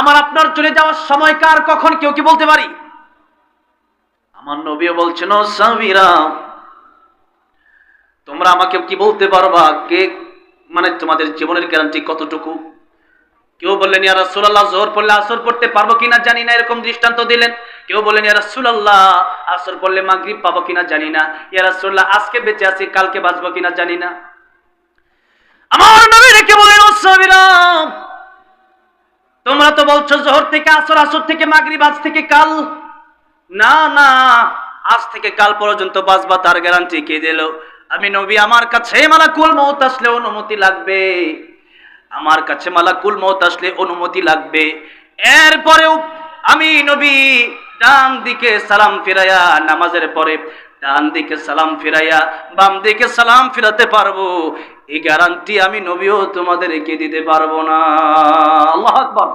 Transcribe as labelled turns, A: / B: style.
A: আমার আপনার চলে যাওয়ার সময় কার কখন কেউ কি বলতে পারি? আমার নবীও বলছেন, ও সাহাবীরা, তোমরা আমাকে কি বলতে পারবা কে মানে তোমাদের জীবনের গ্যারান্টি কতটুকু? কেউ বললেন, ইয়া রাসূলুল্লাহ, যোহর পড়লে আসর পড়তে পারবো কিনা জানি না, এরকম দৃষ্টান্ত দিলেন। কেউ বললেন, ইয়া রাসূলুল্লাহ, আসর পড়লে মাগরিব পাবো কিনা জানি না। ইয়া রাসূলুল্লাহ, আজকে বেঁচে আছি, কালকে বাঁচবো কিনা জানি না। আমার নবী রেখে বলেন, ও সাহাবীরা, তোমরা তো বলছো যোহর থেকে আসর, আসর থেকে মাগরিব, আজ থেকে কাল। না না, আজ থেকে কাল পর্যন্ত বাঁচবা তার গ্যারান্টি কে দিল? আমি নবী, আমার কাছে মালাকুল মউত আসলে অনুমতি লাগবে, আমার কাছে মালাকুল মউত আসলে অনুমতি লাগবে। এরপরেও আমি নবী ডান দিকে সালাম ফিরাইয়া, নামাজের পরে ডান দিকে সালাম ফিরাইয়া বাম দিকে সালাম ফিরাতে পারবো, এই গ্যারান্টি আমি নবীও তোমাদেরকে দিতে পারবো না। আল্লাহু আকবার।